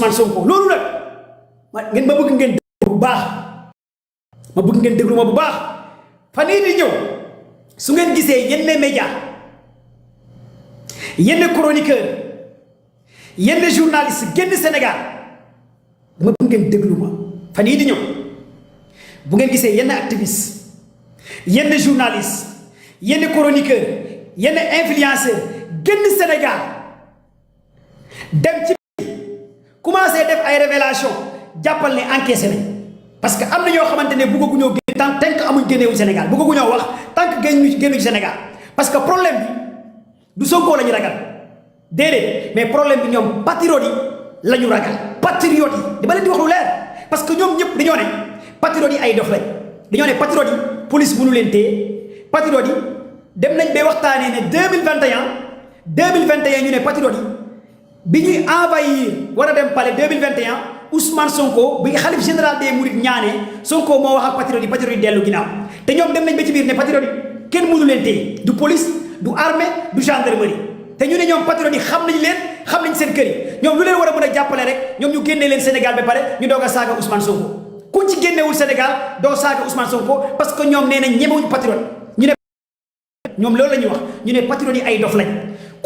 Ousmane Sonko loolu nag ma bëgg ngeen déglu bu baax ma bëgg ngeen déglu ma bu baax fan yii di ñëw su ngeen gisee yenn média yenn chroniqueur yenn journaliste génn Sénégal dama bëgg ngeen déglu ma fan yii di ñëw bu ngeen gisee yenn activiste yenn journaliste yenn chroniqueur yenn influenceur génn Sénégal dem ci commencé def ay révélation jàppal ne encaissé nañ parce que am na ñoo xamante ne bëggaguñoo génn tant que amuñ génnewu Sénégal bëggaguñoo wax tant que génnuñu Sénégal parce que problème bi du Sonko la ñu ragal déedéet mais problème bi ñoom patriote yi la ñu ragal patriote yi dama leen di wax lu leer parce que ñoom ñëpp dañoo ne patriote yi ay dof lañ dañoo ne patriote yi police mënu leen téye patriote yi dem nañ ba waxtaanee ne 2021 ñu ne patriote yi bi ñuy envahir war a dem palais 2021 Ousmane Sonko bi xalif général des Mourides ñaanee Sonko moo wax ak patriote yi dellu ginnaaw te ñoom dem nañ ba ci biir ne patriote yi kenn mënu leen téye du police du armée du gendarmerie te ñu ne ñoom patriote yi xam nañ leen xam nañ seen kër yi ñoom lu leen war a mën a jàppale rek ñoom ñu génnee leen Sénégal ba pare ñu doog a saaga Ousmane Sonko ku ci génnewul Sénégal doo saaga Ousmane Sonko parce que ñoom nee nañ ñemewuñ patriote ñu ne ñoom loolu la ñuy wax ñu ne patriote yi ay dof lañ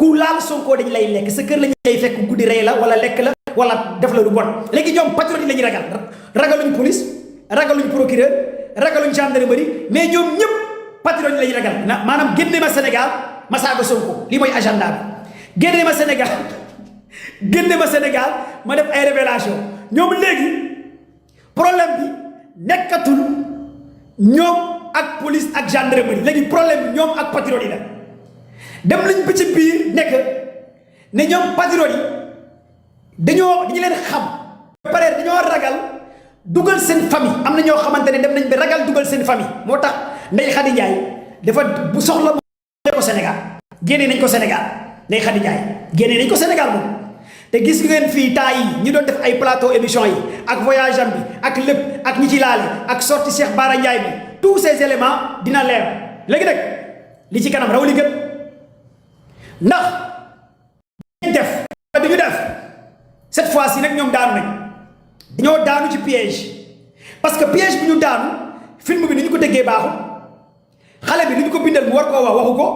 ku laal Sonko dañ lay lekk sa kër lañ lay fekk guddi rey la wala lekk la wala def la lu bon léegi ñoom patriote yi la ñuy ragal ragaluñ police ragaluñ procureur ragaluñ gendarmerie mais ñoom ñëpp patriote yi la ñuy ragal maanaam génne ma Sénégal ma saaga Sonko lii mooy agenda bi génne ma Sénégal ma def ay révélation ñoom léegi problème bi nekkatul ñoom ak police ak gendarmerie léegi problème bi ñoom ak patriote yi la dem nañ ba ci biir nekk ne ñoom patriote yi dañu leen xam ba pare dañoo ragal dugal seen famille am na ñoo xamante ne dem nañ ba ragal dugal seen famille moo tax Ndeye Khady Ndiaye dafa bu soxla moom ko Sénégal génnee nañ ko Sénégal Ndeye Khady Ndiaye génnee nañ ko Sénégal moom te gis ngeen fii temps yi ñu doon def ay plateau émission yi ak voyage am bi ak lépp ak ñi ci laale ak sorti Cheikh Bara Ndiaye bi tous ces éléments dina leer léegi nag li ci kanam raw li gën ndax def duñu def cette fois-ci nag ñoom daanu nañ dañoo daanu ci piège parce que piège bi ñu daanu film bi ni ñu ko déggee baaxul xale bi ni ñu ko bindal mu war koo wax waxu ko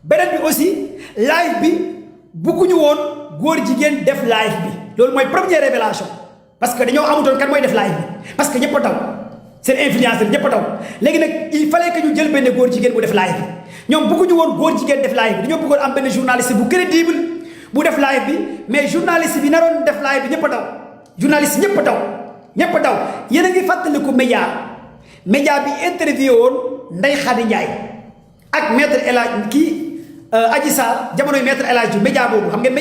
beneen bi aussi live bi bugguñu woon góor jigéen def live bi loolu mooy première révélation parce que dañoo amutoon kan mooy def live bi parce que ñëpp a daw seen influenceur ñëpp a daw léegi nag il fallait que ñu jël benn góor jigéen bu def live bi ñoom bugguñu woon góor jigéen def live bi dañoo bëggoon am benn journaliste bu crédible bu def live bi mais journaliste bi naroon def live bi ñëpp a daw journaliste ñëpp a daw ñëpp a daw yéen a ngi fàttaliku média bi interview woon Ndeye Khady Ndiaye ak maître El Hadj kii Adji Sarr jamonoy maître El Hadj média boobu xam ngeen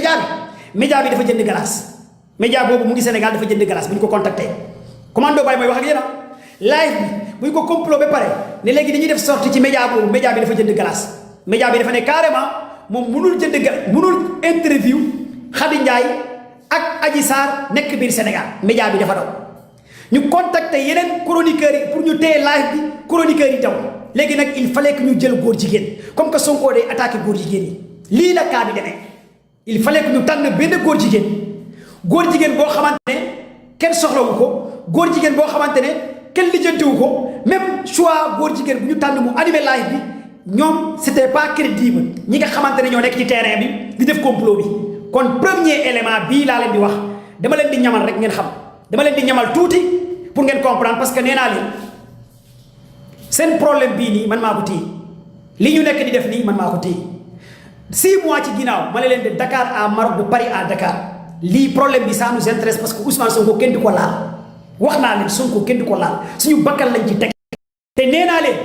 média bi dafa jënd glace média boobu mu ngi Sénégal dafa jënd glace bu ñu ko contacté commando Baye mooy wax ak yéen live bi bu ñu ko complot ba pare ne léegi dañuy def sortie ci média boobu média bi dafa jënd glace média bi dafa ne carrément moom mënul interview Khady Ndiaye ak Adji Sarr nekk biir Sénégal média bi dafa daw ñu contacté yeneen chroniqueurs yi pour ñu téye live bi chroniqueurs yi daw léegi nag il fallait que ñu jël góor jigéen comme que Sonko day attaqué góor jigéen yi lii la cas bi demee il fallait que ñu tànn benn góor jigéen boo xamante ne kenn soxlawu ko góor jigéen boo xamante ne kenn lijjantiwu ko même choix góor jigéen bu ñu tànn mu animé live bi ñoom c'était pas crédible ñi nga xamante ne ñoo nekk ci terrain bi di def complot bi kon premier élément bii laa leen di wax dama leen di ñamal rek ngeen xam dama leen di ñamal tuuti pour ngeen comprendre parce que nee naa leen seen problème bii nii man maa ko téye li ñu nekk di def nii man maa ko téye 6 mois ci ginnaaw ma ne leen de Dakar à Maroc de Paris à Dakar lii problème bi ça nous intéresse parce que Ousmane Sonko kenn du ko laal wax naa leen Sonko kenn du ko laal suñu bakkan lañ ci teg te nee naa leen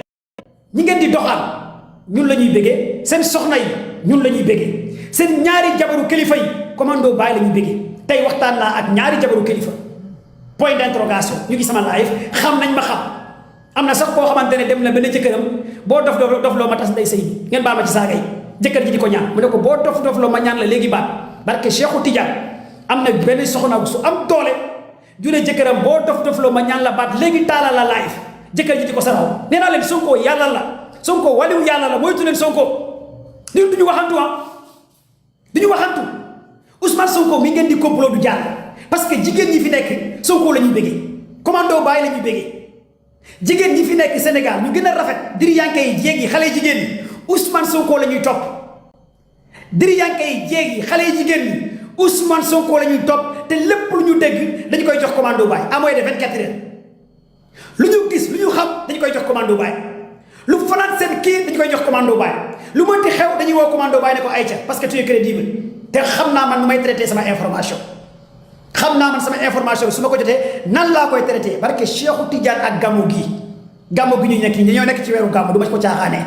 ñi ngeen di doxal ñun la ñuy bëggee seen soxna yi ñun la ñuy bëggee seen ñaari jabaru kilifa yi commando Baye la ñuy bëggee tey waxtaan naa ak ñaari jabaru kilifa point d'interrogation ñu ngi sama live xam nañ ma xam am na sax koo xamante ne dem na benn jëkkëram boo dof loo ma tas day sëy bi ngeen baal ma ci saaga yi jëkkër ji di ko ñaan mu ne ko boo dof loo ma ñaan la léegi baat barke Cheikhou Tidiane am na benn soxna su am doole ju ne jëkkëram boo dof loo ma ñaan la baat léegi taala la live jëkkër ji di ko saraw nee naa leen Sonko yàlla la Sonko waliwu yàlla la moytu leen Sonko ñun duñu waxantu Ousmane Sonko mi ngeen di complot du jàll parce que jigéen ñi fi nekk Sonko la ñuy bëggee commando Baye la ñuy bëggee jigéen ñi fi nekk Sénégal ñu gën a rafet diriyanke yi jéeg yi xale jigéen ñi Ousmane Sonko la ñuy topp diriyanke yi jéeg yi xale jigéen ñi Ousmane Sonko la ñuy topp te lépp lu ñu dégg dañu koy jox commando Baye à moins de 24 heures lu ñu gis lu ñu xam dañu koy jox commando Baye lu fanaan seen kii dañu koy jox commando Baye lu mënti xew dañuy woo commando Baye ne ko ayca parce que tu es crédible te xam naa man nu may traité sama information xam naa man sama information su ma ko jotee nan laa koy traité parce que Cheikhou Tidiane ak gàmmu gi ñu nekk ñi ñoo nekk ci weeru gàmmu du ma ko caaxaanee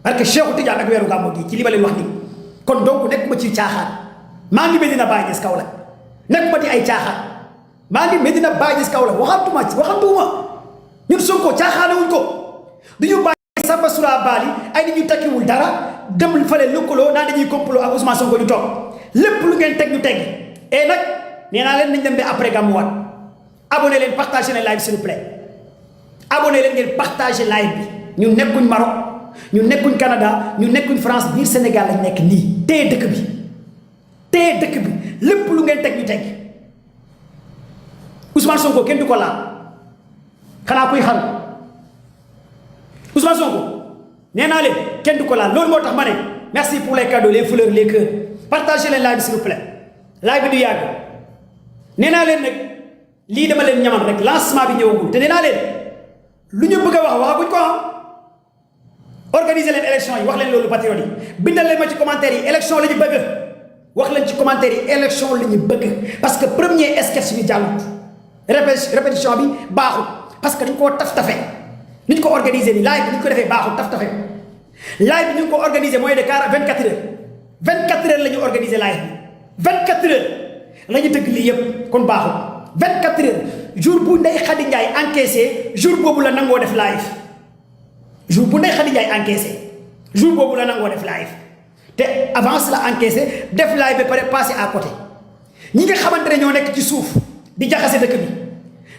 parce que Cheikhou Tidiane ak weeru gàmmu gi ci li ma leen wax nii kon donc nekkuma ci caaxaan maa ngi Medina Baye Niass Kaolack nekkuma ci ay caaxaan maa ngi Medina Baye Niass Kaolack waxantuma ñun Sonko caaxaanewuñ ko du ñu bàyyi Samba Sura Bali ay nit ñu tekkiwul dara dem fale lëkkaloo naan dañuy complot ak Ousmane Sonko ñu toog lépp lu ngeen teg ñu teg et nag nee naa leen nañ dem ba après gàmmuwaat abonné leen partagé leen live s'il vous plaît abonné leen ngeen partagé live bi ñu nekkuñ Maroc ñu nekkuñ Canada ñu nekkuñ France biir Sénégal lañ nekk nii téye dëkk bi lépp lu ngeen teg ñu teg Ousmane Sonko kenn du ko laal xanaa kuy xaru Ousmane Sonko nee naa leen kenn du ko laal loolu moo tax ma ne merci pour les cadeaux les fleurs les cœurs partagez leen live s'il vous plaît live bi du yàgg nee naa leen nag lii dama leen ñamal rek lancement bi ñëwagul te nee naa leen lu ñu bëgg a wax waxaguñ ko am organiser leen élection yi wax leen loolu patriote yi bindal leen ma ci commentaire yi élection la ñu bëgg wax leen ci commentaire yi élection la ñu bëgg parce que premier sketch bi jàllut répétition bi baaxul parce que dañ koo taf-tafe ni ñu ko organiser nii live bi ni ñu ko defee baaxul taf-tafe live bi ñu ngi ko organiser moins de 24 heures 24 heures la ñu organiser live bi 24 heures la ñu tëgg lii yëpp kon baaxul 24 heures jour bu Ndeye Khady Ndiaye encaissé jour boobu la nangoo def live jour bu Ndeye Khady Ndiaye encaissé jour boobu la nangoo def live te avance la encaissé def live ba pare passé à côté ñi nga xamante ne ñoo nekk ci suuf di jaxase dëkk bi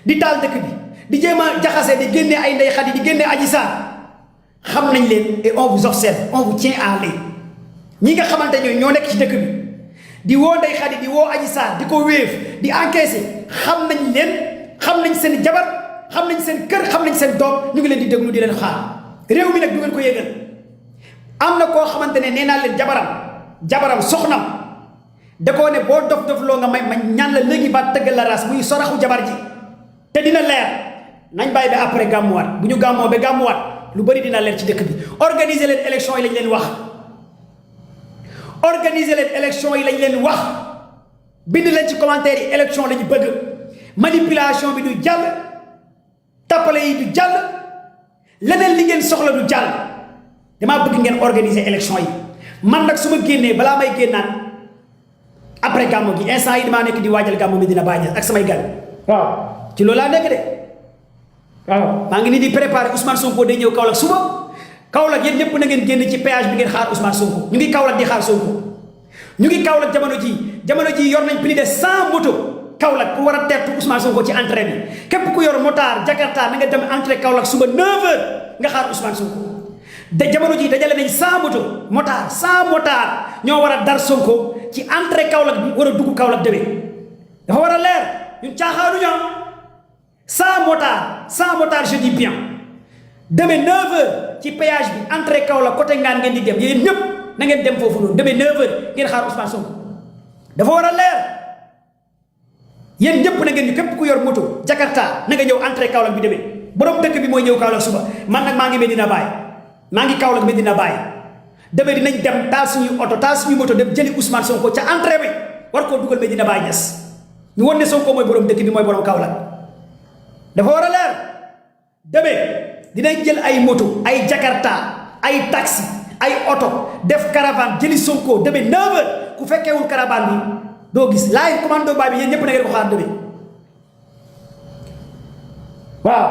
di taal dëkk bi di jéem a jaxase di génne ay Ndeye Khady di génne Adji Sarr xam nañ leen et on vous observe on vous tient à l'œil ñi nga xamante ne ñoo nekk ci dëkk bi di woo Ndeye Khady di woo Adji Sarr di ko wéef di encaissé xam nañ leen xam nañ seen jabar xam nañ seen kër xam nañ seen doom ñu ngi leen di déglu di leen xaar réew mi nag du ngeen ko yëgal am na koo xamante ne nee naa leen jabaram soxnam da koo ne boo dof loo nga may ma ñaan la léegi ba tëggal la ras muy soraxu jabar ji te dina leer nañ bàyyi ba après gàmmuwaat bu ñu gàmmoo ba gàmmuwaat lu bëri dina leer ci dëkk bi organiser leen élection yi lañ leen wax organiser leen élection yi lañ leen wax bind leen ci commentaire yi élection la ñu bëgg manipulation bi du jàll tappale yi du jàll leneen li ngeen soxla du jàll damaa bëgg ngeen organiser élection yi man nag su ma génnee balaa may génnaat après gàmmu gi instant yi damaa nekk di waajal gàmmu Medina Baye Niass ak samay gan waaw ci loolu laa nekk de waaw maa ngi nii di préparer Ousmane Sonko day ñëw Kaolack suba Kaolack yéen ñëpp na ngeen génn ci péage bi ngeen xaar Ousmane Sonko ñu ngi Kaolack di xaar Sonko ñu ngi Kaolack jamono ji yor nañ plus de 100 moto Kaolack ku war a teertu Ousmane Sonko ci entrée bi képp ku yor motard Jakarta na nga dem entrée Kaolack suba 9h nga xaar Ousmane Sonko de jamono ji dajale nañ 100 moto motard 100 motard ñoo war a dar Sonko ci entrée Kaolack bi war a dugg Kaolack demee dafa war a leer ñun caaxaanu ñoom 100 motards je dis bien demee 9h ci péage bi entrée Kaolack côté ngaan ngeen di dem yéen ñëpp na ngeen dem foofu noonu demee 9h ngeen xaar Ousmane Sonko dafa war a leer yéen ñëpp na ngeen ñu képp ku yor moto Jakarta na nga ñëw entrée Kaolack bi demee borom dëkk bi mooy ñëw Kaolack suba man nag maa ngi Medina Baye maa ngi Kaolack Medina Baye demee dinañ dem taal suñu oto taal suñu moto dem jëli Ousmane Sonko ca entrée bi war koo dugal Medina Baye Niass ñu won ne Sonko mooy borom dëkk bi mooy borom Kaolack dafa war a leer demee dinañ jël ay moto ay Jakarta ay taxi ay oto def caravane jëli Sonko demee 9h ku fekkeewul caravane bi doo gis live commando Baye bi yéen ñëpp na ngeen ko xaar demee waaw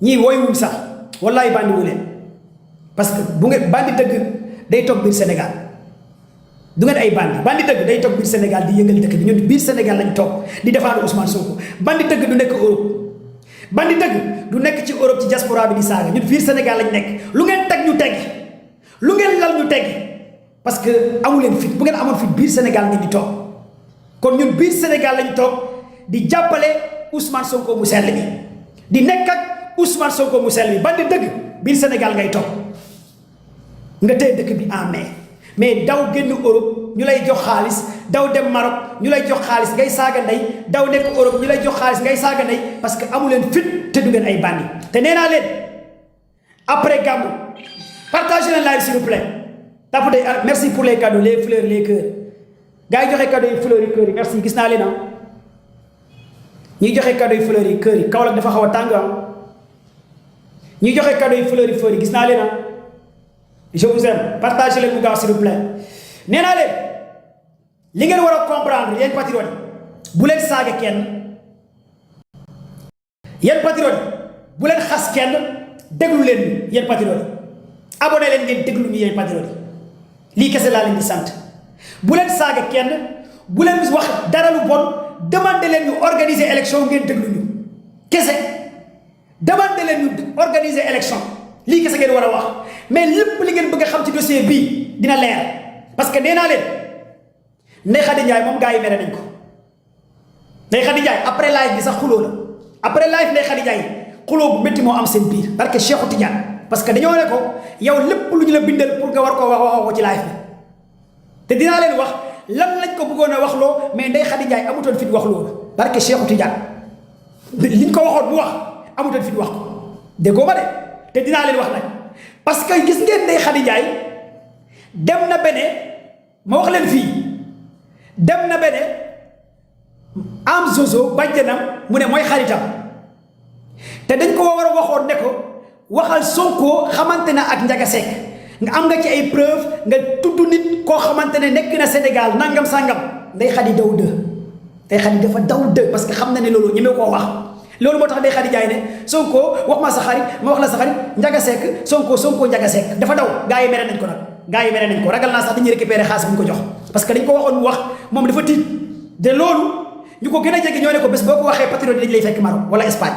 ñii wooywuñ sax wallaay bandi wu leen parce que bu ngeen bandi dëgg day toog biir Sénégal du ngeen ay bandi dëgg day toog biir Sénégal di yëngal dëkk bi ñun biir Sénégal lañ toog di défendre Ousmane Sonko bandi dëgg du nekk Europe bandi dëgg du nekk ci Europe ci diaspora bi di saaga ñun biir Sénégal lañ nekk lu ngeen teg ñu teg lu ngeen lal ñu teg parce que amu leen fit bu ngeen amoon fit biir Sénégal ngeen di toog kon ñun biir Sénégal lañ toog di jàppale Ousmane Sonko mu sell bi di nekk ak Ousmane Sonko mu sell bi bandi dëgg biir Sénégal ngay toog nga tey dëkk bi en main mais daw génn Europe ñu lay jox xaalis daw dem Maroc ñu lay jox xaalis ngay saaga ndey daw nekk Europe ñu lay jox xaalis ngay saaga ndey parce que amu leen fit te du ngeen ay bandi te nee naa leen après gàmmu partagez leen live s'il vous plaît tapotez merci pour les cadeaux les fleurs les cœurs gars yi joxe cadeaux yi fleurs yi cœurs yi merci gis naa leen ah ñuy joxe cadeaux yi fleurs yi cœurs yi Kaolack dafa xaw a tàng ñuy joxe cadeaux yi fleurs yi gis naa leen ah je vous aime partagez leen bu gaaw s'il vous plaît nee naa leen li ngeen war a comprendre yéen patriotes yi bu leen saaga kenn yéen patriotes yi bu leen xas kenn déglu leen ñu yéen patriotes yi abonné leen ngeen déglu ñu yéen patriotes yi lii kese laa leen di sant bu leen saaga kenn bu leen wax dara lu bon demandé leen ñu organiser élection ngeen déglu ñu kese demandé leen ñu organiser élection lii kese ngeen war a wax mais lépp li ngeen bëgg a xam ci dossier bii dina leer parce que nee naa leen Ndeye Khady Ndiaye moom gars yi mere nañ ko Ndeye Khady Ndiaye après live bi sax xuloo la après live Ndeye Khady Ndiaye xuloo bu métti moo am seen biir parce que Cheikhou Tidiane parce que dañoo ne ko yow lépp lu ñu la bindal pour nga war koo wax ko ci live bi te dinaa leen wax lan lañ ko bëggoon a wax loo mais Ndeye Khady Ndiaye amutoon fit wax loolu parce que Cheikhou Tidiane liñ ko waxoon bu wax amutoon fit wax ko déggoo ma de te dinaa leen wax nag parce que gis ngeen Ndeye Khady Ndiaye dem na bene ma wax leen fii dem na bene am zozo bàjjanam mu ne mooy xaritam te dañ ko war a waxoon ne ko waxal Sonko xamante na ak Ndiaga Seck nga am nga ci ay preuve nga tudd nit koo xamante ne nekk na Sénégal nangam sangam Ndeye Khady daw dë Ndeye Khady dafa daw dë parce que xam na ne loolu ñeme koo wax loolu moo tax Ndeye Khady Ndiaye ne Sonko wax ma sa xarit ma wax la sa xarit Ndiaga Seck Sonko Ndiaga Seck dafa daw gaa yi mere nañ ko nag gaa yi mere nañ ko ragal naa sax dañuy récupérer xaalis bu ñu ko jox parce que dañ ko waxoon mu wax moom dafa tiit de loolu ñu ko gën a jege ñoo ne ko bés boo ko waxee patriote dañ lay fekk Maroc wala Espagne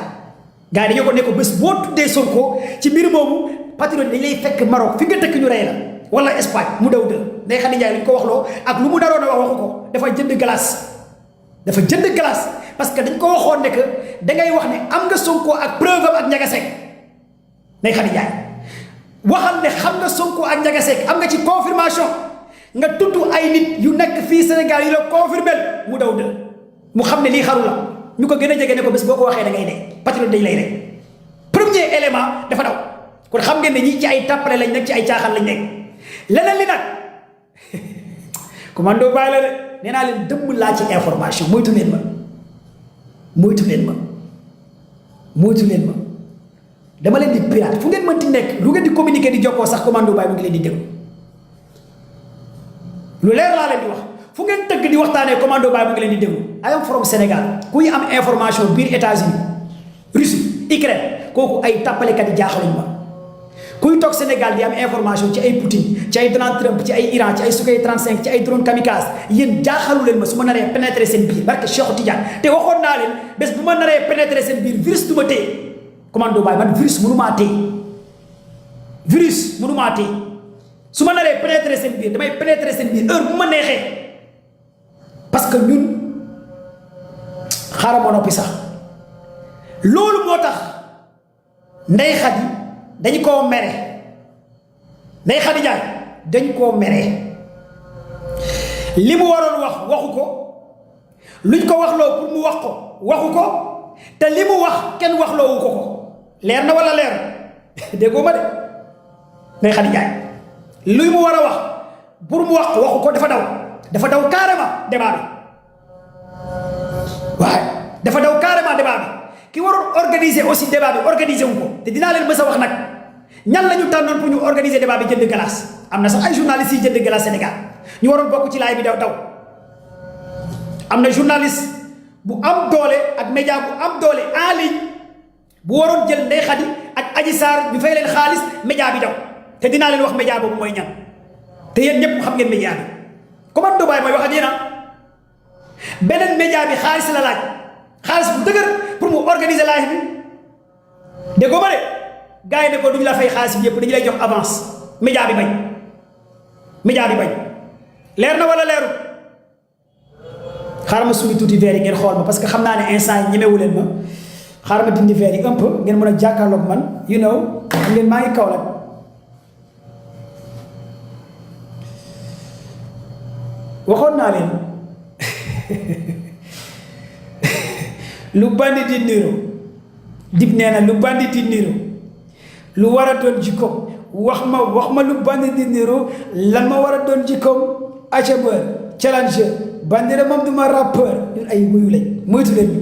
gaa yi dañoo ko ne ko bés boo tuddee Sonko ci mbir moomu patriote dañ lay fekk Maroc fi nga dëkk ñu rey la wala Espagne mu daw dë Ndeye Khady Ndiaye lañ ko wax loo ak lu mu daroon a wax waxu ko dafa jënd glace parce que dañ ko waxoon ne que dangay wax ne am nga Sonko ak preuve am ak Ndiaga Seck Ndeye Khady Ndiaye waxal ne xam nga Sonko ak Ndiaga Seck am nga ci confirmation nga tudd ay nit yu nekk fii Sénégal yu la confirmel mu daw dë mu xam ne lii xaru la ñu ko gën a jege ne ko bés boo ko waxee da ngay dee patriote dañ lay rek premier élément dafa daw kon xam ngeen ne ñi ci ay tàppale lañ nekk ci ay caaxaan lañ nekk leneen li nag commando bàyyi la de nee naa leen dëmm laa ci information moytu leen ma dama leen di pirate fu ngeen mënti nekk lu ngeen di communiquer di jokkoo sax commando bàyyi mu ngi leen di déglu lu leer laa leen di wax fu ngeen tëgg di waxtaanee commando bàyyi mu ngi leen di déglu I am from Sénégal kuy am information biir États-Unis Russie Ukraine kooku ay tàppalekat yi jaaxaluñ ma kuy toog Sénégal di am information ci ay Poutine ci ay Donald Trump ci ay Iran ci ay Sukhoi 35 ci ay drone kamikaze yéen jaaxalu leen ma su ma naree pénétrer seen biir barke Cheikhou Tidiane te waxoon naa leen bés bu ma naree pénétrer seen biir virus du ma téye commando baay man virus mënumaa téye su ma naree pénétrer seen biir damay pénétrer seen biir heure bu ma neexee parce que ñun xaaral ma noppi sax loolu moo tax Ndeye Khady dañu koo mere Ndeye Khady Ndiaye dañ koo mere li mu waroon wax waxu ko luñ ko waxloo pour mu wax ko waxu ko te li mu wax kenn waxloowu ko leer na wala leer déggoo ma de Ndeye Khady Ndiaye luy mu war a wax pour mu wax ko waxu ko dafa daw carrément débat bi waaye dafa daw carrément débat bi ki waroon organiser aussi débat bi organiser wu ko te dinaa leen mës a wax nag ñan la ñu tànnoon pour ñu organiser débat bi jënd glace am na sax ay journalistes yi jënd glace Sénégal ñu waroon bokk ci laay bi daw am na journaliste bu am doole ak média bu am doole en ligne bu waroon jël Ndeye Khady ak Adji Sarr ñu fay leen xaalis média bi daw te dinaa leen wax média boobu mooy ñan te yéen ñëpp xam ngeen média bi commando baay mooy wax ak yéen beneen média bi xaalis la laaj xaalis bu dëgër pour mu organiser live bi déggoo ma de gars yi ne ko duñu la fay xaalis bi yëpp dañu lay jox avance média bi bañ leer na wala leeru xaaral ma sumi tuuti verre yi ngeen xool ma parce que xam naa ne instant yi ñemewu leen ma xaaral ma dindi verre yi un peu ngeen mën a jàkkaarloog man you know xam ngeen maa ngi kaw la waxoon naa leen lu bandi di niiro dib nee na lu bandi di niiro lu war a doon jikkoom wax ma lu bandi di niiro lan ma war a doon jikkoom achabeur challenger bandi de moom du ma rappeur ñun ay wuyu lañ moytu leen ñu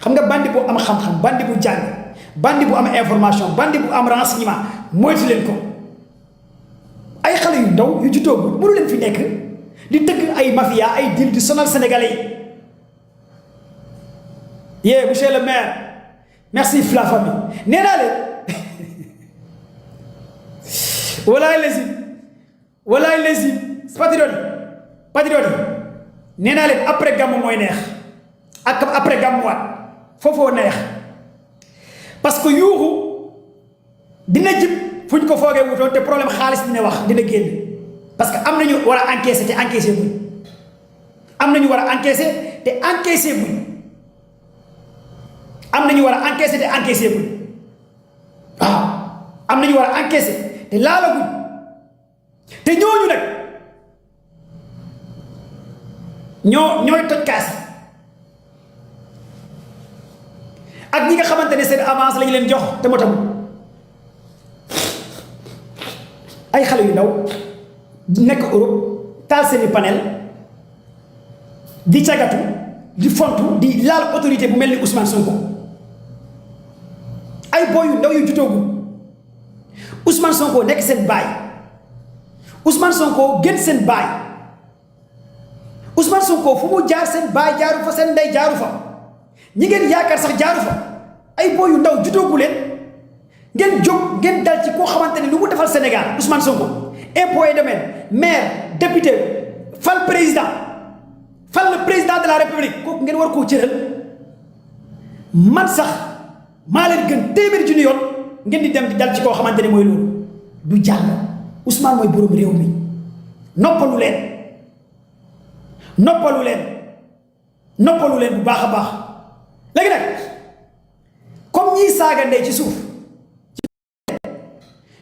xam nga bandi bu am xam-xam bandi bu jàng bandi bu am information bandi bu am renseignement moytu leen ko ay xale yu ndaw yu juddoo mënu leen fi nekk di tëgg ay mafia ay deal di sonal sénégalais yi yee monsieur le maire merci la famille nee naa leen walaay lesi patriote nee naa leen après gàmmu mooy neex ak après gàmmuwaat foofoo neex parce que yuuxu dina jib fu ñu ko foogee wutoon te problème xaalis dina wax dina génn parce que am nañu war a encaisser te encaisser buñ am nañu war a encaisser te encaisser buñ am nañu war a encaisser te encaisser buñ waaw am nañu war a encaisser te laalaguñ te ñooñu nag ñooy toj kaas ak ñi nga xamante ne seen avance lañu leen jox te motam ay xale yu ndaw nekk Europe taal seeni panel di cagatu di fontu di laal autorité bu mel ni Ousmane Sonko ay booy yu ndaw yu jutoogul Ousmane Sonko nekk seen baay Ousmane Sonko gën seen baay Ousmane Sonko fu mu jaar seen baay jaaru fa seen ndey jaaru fa ñi ngeen yaakaar sax jaaru fa ay booy yu ndaw jutoogu leen ngeen jóg ngeen dal ci koo xamante ne lu mu defal Sénégal Ousmane Sonko impôt et domaine maire député fal président fal le président de la république kooku ngeen war koo cëral man sax maa leen gën téeméeri junni yoon ngeen di dem di dal ci koo xamante ne mooy loolu du jàll Ousmane mooy boroom réew mi noppalu leen bu baax a baax léegi nag comme ñiy saaga ndey ci suuf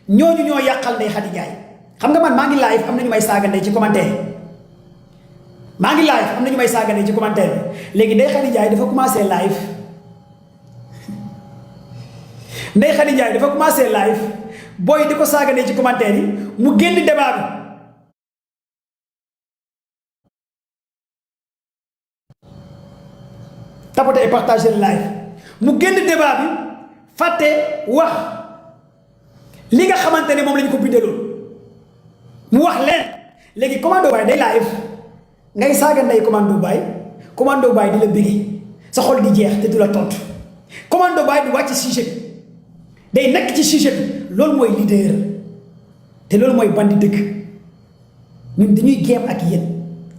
ñooñu ñoo yàqal Ndeye Khady Ndiaye xam nga man maa ngi live am na ñu may saaga ndey ci commentaire maa ngi live am na ñu may saaga ndey ci commentaire léegi Ndeye Khady Ndiaye dafa commencé live Ndeye Khady Ndiaye dafa commencé live booy di ko saaga ndey ci commentaire yi mu génn débat bi tapoter et partager le live mu génn débat bi fàtte wax li nga xamante ne moom lañu ko bindaloon mu wax leen léegi commando baay day live ngay saaga ndey commando baay di la bëggee sa xol di jeex te du la tontu commando baay di wàcc sujet bi day nekk ci sujet bi loolu mooy leader te loolu mooy bandi dëgg ñun dañuy géem ak yéen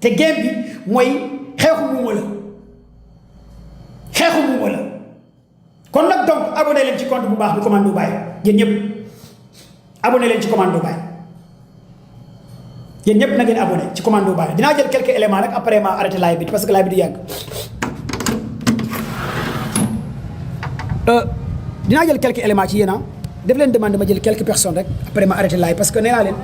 te géem bi mooy xeexu muuma la kon nag donc abonné leen ci compte bu baax bi commando baay yéen ñëpp abonné leen ci commando baay yéen ñëpp na ngeen abonné ci commando baay dinaa jël quelques éléments nag après ma arrêté live bi parce que live bi du yàgg dinaa jël quelques éléments ci yéen def leen demande ma jël quelques personnes rek après ma arrêté live parce que nee naa leen